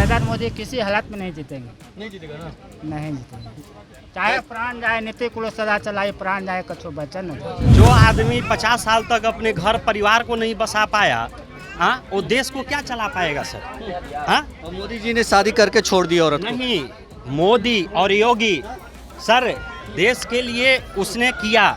नारायण मोदी किसी हालत में नहीं जीतेंगे। नहीं जीतेगा ना? नहीं जीतेंगे, चाहे प्राण जाए, नीति कुल सदा चलाए, प्राण जाए कछो बचन न जाए। जो आदमी 50 साल तक अपने घर परिवार को नहीं बसा पाया, हाँ, वो देश को क्या चला पाएगा सर? हाँ, और मोदी जी ने शादी करके छोड़ दी औरत को। नहीं, मोदी और योगी सर देश के लिए उसने किया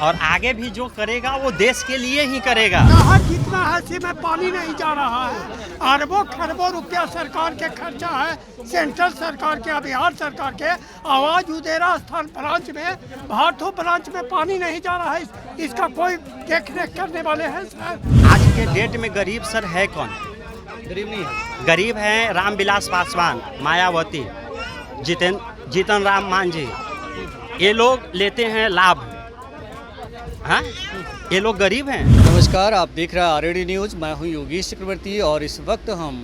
और आगे भी जो करेगा वो देश के लिए ही करेगा। कहा जितना है सी में पानी नहीं जा रहा है। अरबों खरबों रुपया सरकार के खर्चा है, सेंट्रल सरकार के, बिहार सरकार के। आवाज उदेरा स्थान ब्रांच में, भाटो ब्रांच में पानी नहीं जा रहा है। इसका कोई देख रेख करने वाले हैं सर? आज के डेट में गरीब सर है कौन? गरीब नहीं है। गरीब हैं रामविलास पासवान, मायावती, जीतन राम मांझी। ये लोग लेते हैं लाभ, हाँ, ये लोग गरीब हैं। नमस्कार, आप देख रहे हैं आरएडी न्यूज़। मैं हूं योगेश चक्रवर्ती और इस वक्त हम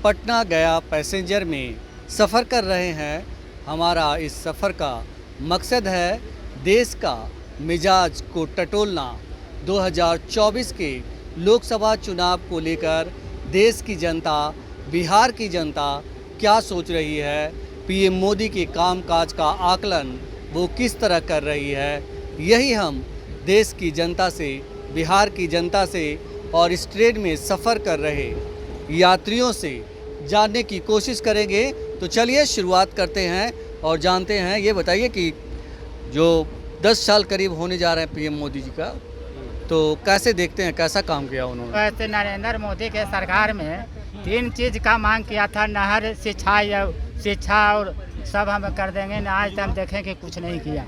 पटना गया पैसेंजर में सफ़र कर रहे हैं। हमारा इस सफ़र का मकसद है देश का मिजाज को टटोलना। 2024 के लोकसभा चुनाव को लेकर देश की जनता, बिहार की जनता क्या सोच रही है, पीएम मोदी के कामकाज का आकलन वो किस तरह कर रही है, यही हम देश की जनता से, बिहार की जनता से और इस ट्रेन में सफ़र कर रहे यात्रियों से जानने की कोशिश करेंगे। तो चलिए शुरुआत करते हैं और जानते हैं। ये बताइए कि जो 10 साल करीब होने जा रहे हैं पीएम मोदी जी का, तो कैसे देखते हैं, कैसा काम किया उन्होंने? वैसे नरेंद्र मोदी के सरकार में 3 चीज़ का मांग किया था, नहर, शिक्षा और सब हम कर देंगे ना। आज तक हम देखें कि कुछ नहीं किया।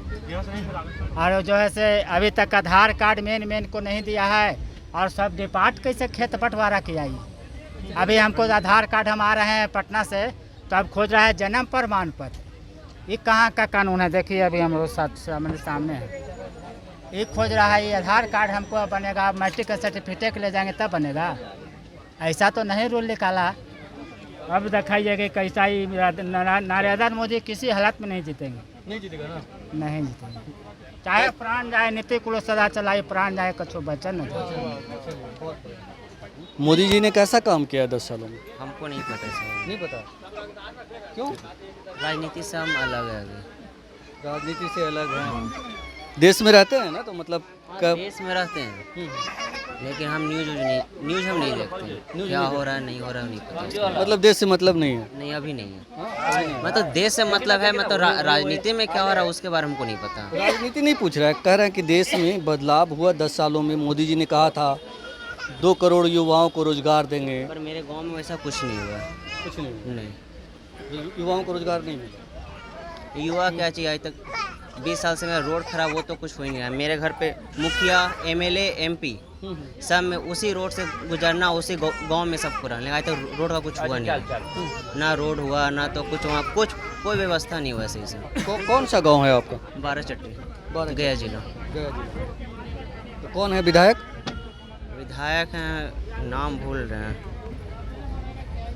और जो है से अभी तक आधार कार्ड मेन को नहीं दिया है और सब डिपार्ट कैसे खेत बंटवारा किया। ये अभी हमको आधार कार्ड हम आ रहे हैं पटना से, तो अब खोज रहा है जन्म प्रमाण पत्र। ये कहाँ का कानून है? देखिए अभी हम लोग सामने है, ये खोज रहा है। ये आधार कार्ड हमको बनेगा, मैट्रिक का सर्टिफिकेट ले जाएंगे तब बनेगा। ऐसा तो नहीं रूल निकाला। अब दिखाइए कि कैसा ही नारायण मोदी किसी हालत में नहीं जीतेंगे। नहीं जीतेगा ना? नहीं जीतेंगे, चाहे प्राण जाए, नीति कुल सदा चलाए, प्राण जाए कछो बचन न जाए। मोदी जी ने कैसा काम किया 10 सालों में? हमको नहीं पता सर। नहीं पता। क्यों? राजनीति से हम अलग है अभी। राजनीति से अलग है। देश में रहते हैं ना, तो मतलब कब? देश में रहते हैं लेकिन हम न्यूज हम नहीं देखते। क्या हो रहा है नहीं हो रहा है नहीं पता। मतलब देश से मतलब नहीं है? नहीं, अभी नहीं है। मतलब देश से मतलब है, मतलब राजनीति में क्या हो रहा है उसके बारे में हमको नहीं पता। राजनीति नहीं पूछ रहा है, कह रहे हैं कि देश में बदलाव हुआ 10 सालों में। मोदी जी ने कहा था 2 करोड़ युवाओं को रोजगार देंगे। पर मेरे गांव में वैसा कुछ नहीं हुआ। कुछ नहीं। युवाओं को रोजगार नहीं मिला। युवा क्या चाहिए? आज तक 20 साल से मेरा रोड खराब, वो तो कुछ हो ही नहीं रहा। मेरे घर पे मुखिया, एमएलए, एमपी सब में उसी रोड से गुजरना, उसी गांव में सब पूरा। लेकिन आज तक रोड का कुछ हुआ नहीं, ना रोड हुआ ना तो कुछ वहाँ कुछ कोई व्यवस्था नहीं हुआ सही से। कौन सा गांव है आपका? 12 चट्टी, गया जिला। तो कौन है विधायक? विधायक हैं, नाम भूल रहे हैं,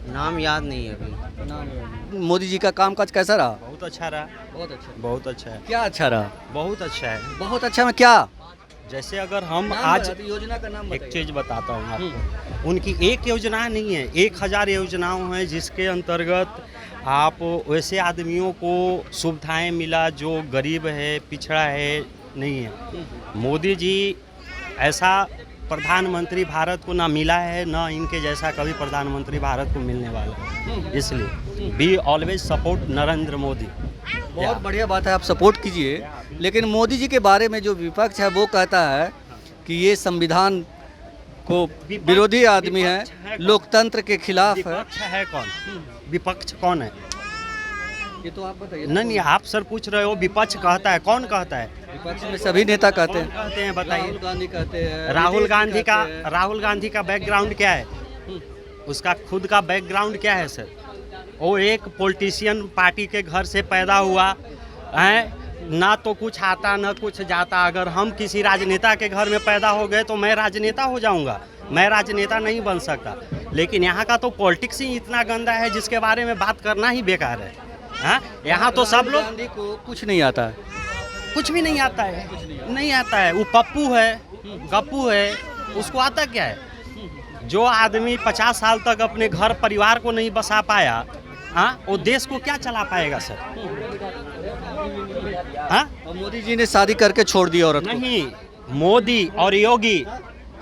नाम याद नहीं है अभी। मोदी जी का कामकाज कैसा रहा? बहुत अच्छा रहा। बहुत अच्छा। बहुत अच्छा है। क्या अच्छा रहा? बहुत अच्छा है। बहुत अच्छा में क्या? जैसे अगर हम आज योजना का नाम एक चीज़ बताता हूँ आपको, उनकी एक योजना नहीं है, 1000 योजनाओं हैं जिसके अंतर्गत आप वैसे आदमियों को सुविधाएं मिला जो गरीब है, पिछड़ा है, नहीं है। मोदी जी ऐसा प्रधानमंत्री भारत को ना मिला है, ना इनके जैसा कभी प्रधानमंत्री भारत को मिलने वाला है। इसलिए we always support Narendra Modi. बहुत बढ़िया बात है, आप सपोर्ट कीजिए। लेकिन मोदी जी के बारे में जो विपक्ष है वो कहता है कि ये संविधान को विरोधी आदमी है, लोकतंत्र के खिलाफ है। विपक्ष है कौन? विपक्ष कौन है? ये तो आप बताइए। नहीं, आप सर पूछ रहे हो विपक्ष कहता है, कौन कहता है? विपक्ष में सभी नेता कहते कौन कहते हैं बताइए। राहुल गांधी कहते हैं। राहुल गांधी का बैकग्राउंड क्या है? उसका खुद का बैकग्राउंड क्या है सर? वो एक पॉलिटिशियन पार्टी के घर से पैदा हुआ है, ना तो कुछ आता ना कुछ जाता। अगर हम किसी राजनेता के घर में पैदा हो गए तो मैं राजनेता हो जाऊंगा, मैं राजनेता नहीं बन सकता। लेकिन यहाँ का तो पॉलिटिक्स ही इतना गंदा है जिसके बारे में बात करना ही बेकार है। हाँ, यहाँ तो सब लोग, गांधी को कुछ नहीं आता है, कुछ भी नहीं आता है, नहीं आता है। वो पप्पू है, गप्पू है, उसको आता क्या है? जो आदमी 50 साल तक अपने घर परिवार को नहीं बसा पाया, हाँ, वो देश को क्या चला पाएगा सर? हाँ, और मोदी जी ने शादी करके छोड़ दी औरत को। नहीं, मोदी और योगी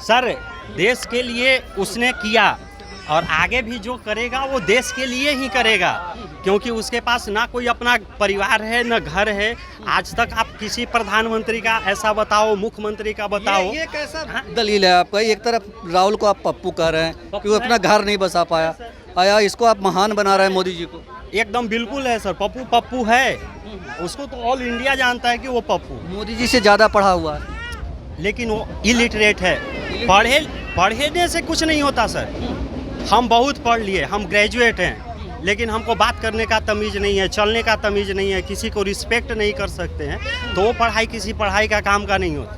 सर देश के लिए उसने किया और आगे भी जो करेगा वो देश के लिए ही करेगा, क्योंकि उसके पास ना कोई अपना परिवार है ना घर है। आज तक आप किसी प्रधानमंत्री का ऐसा बताओ, मुख्यमंत्री का बताओ। ये कैसा दलील है आपका? एक तरफ राहुल को आप पप्पू कह रहे हैं कि वो अपना घर नहीं बसा पाया, आया इसको आप महान बना रहे हैं मोदी जी को। एकदम बिल्कुल है सर, पप्पू पप्पू है, उसको तो ऑल इंडिया जानता है कि वो पप्पू, मोदी जी से ज़्यादा पढ़ा हुआ है। लेकिन वो इलिटरेट है। पढ़ने से कुछ नहीं होता सर। हम बहुत पढ़ लिए, हम ग्रेजुएट हैं, लेकिन हमको बात करने का तमीज़ नहीं है, चलने का तमीज़ नहीं है, किसी को रिस्पेक्ट नहीं कर सकते हैं, तो वो पढ़ाई किसी पढ़ाई का काम का नहीं होता।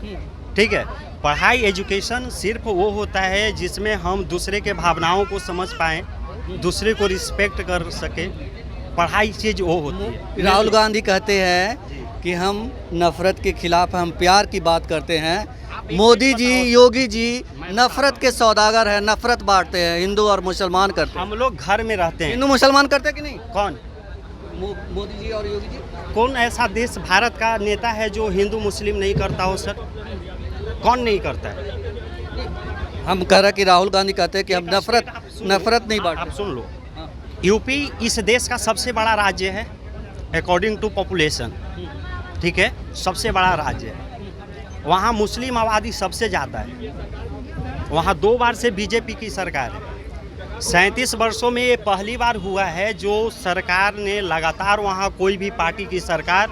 ठीक है, पढ़ाई एजुकेशन सिर्फ वो होता है जिसमें हम दूसरे के भावनाओं को समझ पाएँ, दूसरे को रिस्पेक्ट कर सके। पढ़ाई चीज़ वो होती है। राहुल गांधी कहते हैं कि हम नफरत के खिलाफ, हम प्यार की बात करते हैं। मोदी जी, योगी जी नफरत के सौदागर हैं, नफरत बांटते हैं, हिंदू और मुसलमान करते हैं। हम लोग घर में रहते हैं। हिंदू मुसलमान करते हैं कि नहीं? कौन? मोदी जी और योगी जी। कौन ऐसा देश भारत का नेता है जो हिंदू मुस्लिम नहीं करता हो सर? कौन नहीं करता है? हम कह रहे हैं कि राहुल गांधी कहते हैं कि हम नफरत नहीं बांटते। आप सुन लो, यूपी इस देश का सबसे बड़ा राज्य है अकॉर्डिंग टू पॉपुलेशन। ठीक है, सबसे बड़ा राज्य है। वहाँ मुस्लिम आबादी सबसे ज़्यादा है। वहाँ 2 बार से बीजेपी की सरकार है। 37 वर्षों में ये पहली बार हुआ है जो सरकार ने लगातार, वहाँ कोई भी पार्टी की सरकार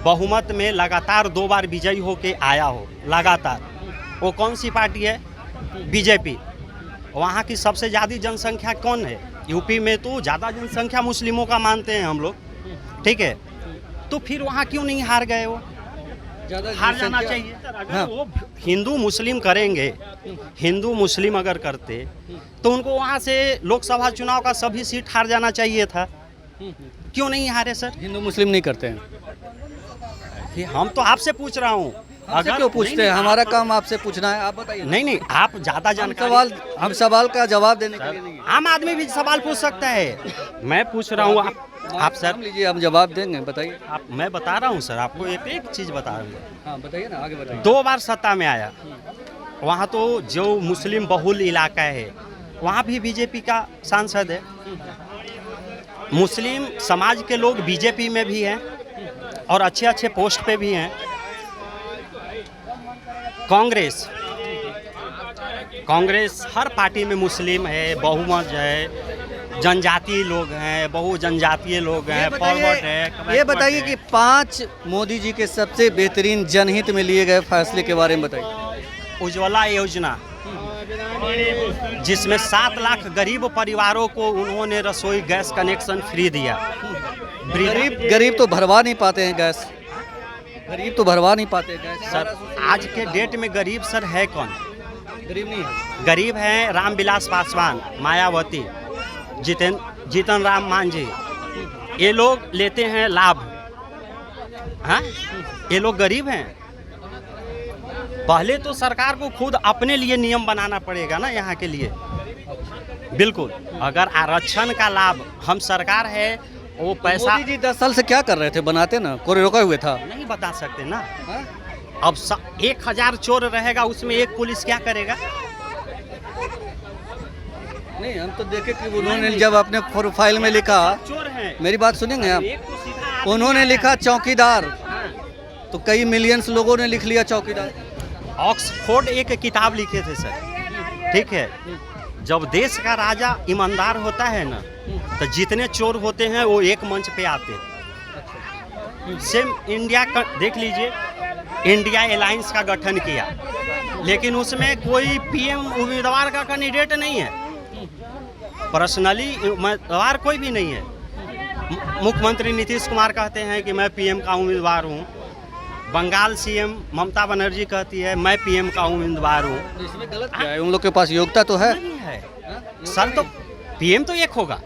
बहुमत में लगातार 2 बार विजयी होके आया हो लगातार। वो कौन सी पार्टी है? बीजेपी। वहाँ की सबसे ज़्यादा जनसंख्या कौन है? यूपी में तो ज़्यादा जनसंख्या मुस्लिमों का मानते हैं हम लोग। ठीक है, तो फिर वहाँ क्यों नहीं हार गए? वो हार जाना चाहिए सर। अगर हाँ। वो हिंदू मुस्लिम करेंगे, हिंदू मुस्लिम अगर करते तो उनको वहाँ से लोकसभा चुनाव का सभी सीट हार जाना चाहिए था। क्यों नहीं हारे सर? हिंदू मुस्लिम नहीं करते हैं। फिर हम तो आपसे पूछ रहा हूँ। अगर क्यों पूछते हैं? हमारा काम आपसे पूछना है, आप बताइए। नहीं, आप ज़्यादा जानकारी। हम सवाल का जवाब देने के लिए नहीं है। आम आदमी भी सवाल पूछ सकता है। मैं पूछ रहा हूँ, आप सर लीजिए, हम जवाब देंगे, बताइए। मैं बता रहा हूँ सर, आपको एक चीज़ बता रहा हूँ। हाँ बताइए ना, आगे बताइए। 2 बार सत्ता में आया। वहाँ तो जो मुस्लिम बहुल इलाका है वहाँ भी बीजेपी का सांसद है। मुस्लिम समाज के लोग बीजेपी में भी हैं और अच्छे अच्छे पोस्ट पे भी हैं। कांग्रेस हर पार्टी में मुस्लिम है, बहुमत है, जनजातीय लोग हैं, बहु जनजातीय लोग हैं, फॉरवर्ड है। ये बताइए कि 5 मोदी जी के सबसे बेहतरीन जनहित में लिए गए फैसले के बारे में बताइए। उज्ज्वला योजना, जिसमें 7 लाख गरीब परिवारों को उन्होंने रसोई गैस कनेक्शन फ्री दिया। गरीब तो भरवा नहीं पाते हैं गैस, गरीब तो भरवा नहीं पाते गैस। सर आज के डेट में गरीब सर है कौन? गरीब नहीं है। गरीब हैं रामविलास पासवान, मायावती, जीतन राम मांझी। ये लोग लेते हैं लाभ। हाँ, ये लोग गरीब हैं। पहले तो सरकार को खुद अपने लिए नियम बनाना पड़ेगा ना यहाँ के लिए। बिल्कुल, अगर आरक्षण का लाभ हम सरकार है, वो पैसा मोदी जी 10 साल से क्या कर रहे थे? बनाते ना, कोई रोका हुए था? नहीं बता सकते ना। अब 1000 चोर रहेगा, उसमें एक पुलिस क्या करेगा? नहीं, हम तो देखे कि उन्होंने जब अपने प्रोफाइल में लिखा, चोर हैं। मेरी बात सुनेंगे आप? एक तो सीधा आदमी उन्होंने है। लिखा चौकीदार, तो कई मिलियंस लोगों ने लिख लिया चौकीदार। ऑक्सफोर्ड एक किताब लिखे थे सर। ठीक है, जब देश का राजा ईमानदार होता है ना, तो जितने चोर होते हैं वो एक मंच पे आते हैं। सेम इंडिया का देख लीजिए, इंडिया अलायंस का गठन किया, लेकिन उसमें कोई पीएम उम्मीदवार का कैंडिडेट नहीं है। पर्सनली उम्मीदवार कोई भी नहीं है। मुख्यमंत्री नीतीश कुमार कहते हैं कि मैं पीएम का उम्मीदवार हूँ। बंगाल सीएम ममता बनर्जी कहती है मैं पीएम का उम्मीदवार हूँ। इसमें गलत क्या है? उन लोग के पास योग्यता तो है। नहीं है सर, तो पीएम तो एक होगा।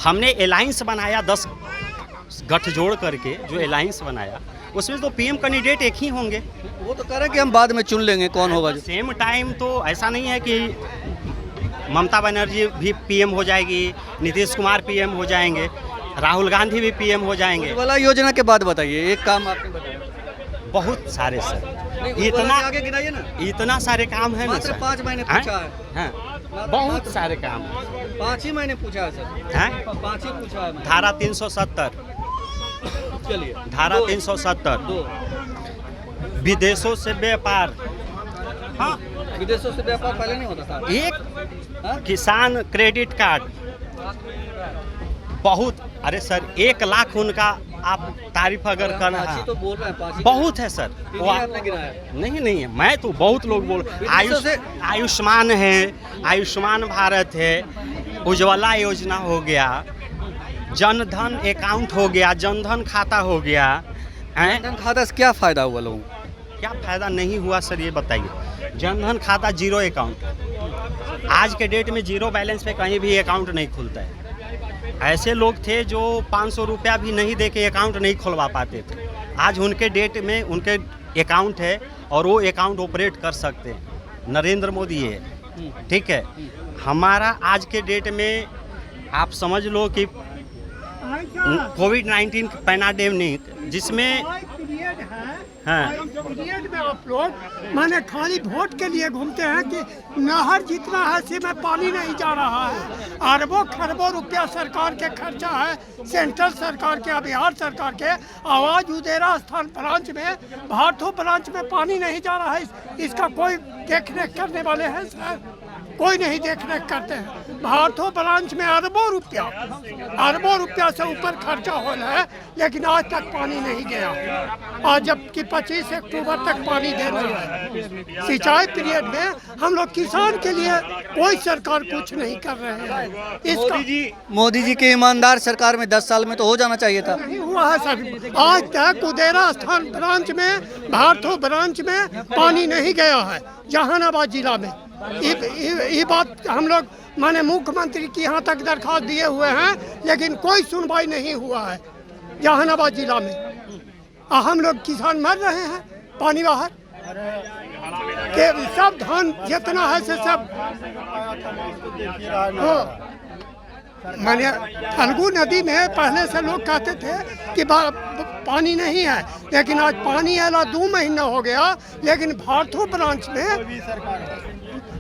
हमने अलायंस बनाया 10 गठजोड़ करके, जो अलायंस बनाया उसमें तो पीएम कैंडिडेट एक ही होंगे। वो तो कह रहे हैं कि हम बाद में चुन लेंगे कौन होगा। सेम टाइम तो ऐसा नहीं है कि ममता बनर्जी भी पीएम हो जाएगी, नीतीश कुमार पीएम हो जाएंगे, राहुल गांधी भी पीएम हो जाएंगे। उज्ज्वला योजना के बाद बताइए, एक काम आपने बताया। बहुत सारे सर, उज्ज्वला के आगे गिनाइए ना। इतना सारे काम है ना मात्र सर। 5 महीने हैं? पूछा है। हैं? बहुत सारे काम 5 ही महीने पूछा है सर। हैं? 5 ही पूछा है मैंने। धारा 370, चलिए धारा दो। 370, दो। विदेशों से व्यापार। हाँ, विदेशों से व्यापार पहले नहीं होता था। एक हाँ? किसान क्रेडिट कार्ड बहुत, अरे सर 1 लाख उनका आप तारीफ अगर करना 5 ही तो बोल रहे हैं, 5 ही। बहुत है सर। तीन ही आपने गिनाया। नहीं है, मैं तो बहुत लोग बोल आयुष्मान है, आयुष्मान भारत है, उज्ज्वला योजना हो गया, जन धन अकाउंट हो गया, जनधन खाता हो गया। हैं? जनधन खाता से क्या फायदा हुआ लोगों को? क्या फायदा नहीं हुआ सर, ये बताइए। जनधन खाता जीरो अकाउंट, आज के डेट में जीरो बैलेंस पे कहीं भी अकाउंट नहीं खुलता है। ऐसे लोग थे जो 500 रुपया भी नहीं दे के अकाउंट नहीं खुलवा पाते थे, आज उनके डेट में उनके अकाउंट है और वो अकाउंट ऑपरेट कर सकते हैं। नरेंद्र मोदी है, ठीक है। हमारा आज के डेट में आप समझ लो कि कोविड-19 पैंडेमिक जिसमें हाँ। पीरियड में आप लोग माने खाली वोट के लिए घूमते हैं कि नहर जितना है से में पानी नहीं जा रहा है। अरबों खरबों रुपया सरकार के खर्चा है, सेंट्रल सरकार के, बिहार सरकार के। आवाज उदेरा स्थान ब्रांच में, भाटो ब्रांच में पानी नहीं जा रहा है। इसका कोई देख रेख करने वाले हैं सर? कोई नहीं देख रेख करते हैं। भाटो ब्रांच में अरबों रुपया से ऊपर खर्चा हो रहा है, लेकिन आज तक पानी नहीं गया। आज जबकि 25 अक्टूबर तक पानी देना है। सिंचाई पीरियड में हम लोग किसान के लिए कोई सरकार कुछ नहीं कर रहे हैं। इसका मोदी जी के ईमानदार सरकार में 10 साल में तो हो जाना चाहिए था। नहीं हुआ है सर। आज तक उदेरा स्थान ब्रांच में, भाटो ब्रांच में पानी नहीं गया है, जहानाबाद जिला में। ये बात हम लोग माने मुख्यमंत्री की यहाँ तक दरखास्त दिए हुए हैं, लेकिन कोई सुनवाई नहीं हुआ है जहानाबाद जिला में। हम लोग किसान मर रहे हैं पानी बाहर के। सब धान जितना है से सब माने फल्गु नदी में पहले से लोग कहते थे कि पानी नहीं है, लेकिन आज पानी आला 2 महीना हो गया। लेकिन भाटो ब्रांच में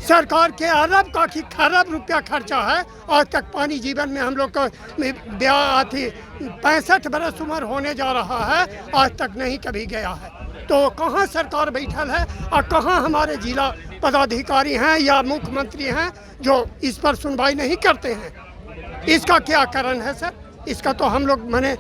सरकार के अरब का कि खरब रुपया खर्चा है। आज तक पानी जीवन में हम लोग का 65 बरस उम्र होने जा रहा है, आज तक नहीं कभी गया है। तो कहाँ सरकार बैठल है और कहाँ हमारे जिला पदाधिकारी हैं या मुख्यमंत्री हैं जो इस पर सुनवाई नहीं करते हैं? इसका क्या कारण है सर? इसका तो हम लोग माने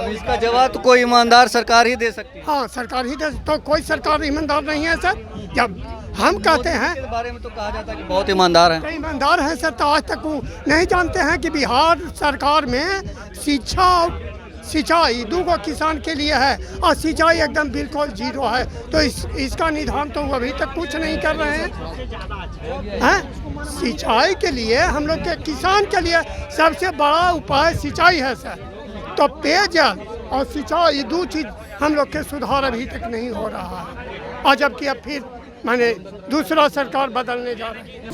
इसका जवाब तो कोई ईमानदार सरकार ही दे सकती है। हाँ, सरकार ही दे। तो कोई सरकार ईमानदार नहीं है सर? जब हम कहते हैं के बारे में तो कहा जाता है कि बहुत ईमानदार हैं। ईमानदार हैं सर, तो आज तक वो नहीं जानते हैं कि बिहार सरकार में शिक्षा और सिंचाई दोनों किसान के लिए है और सिंचाई एकदम बिल्कुल जीरो है। तो इसका निदान तो अभी तक कुछ नहीं कर रहे हैं। सिंचाई के लिए हम लोग के किसान के लिए सबसे बड़ा उपाय सिंचाई है सर। तो पेयजल और सिंचाई 2 चीज़ हम लोग के सुधार अभी तक नहीं हो रहा है। और जबकि अब फिर माने दूसरा सरकार बदलने जा रही है।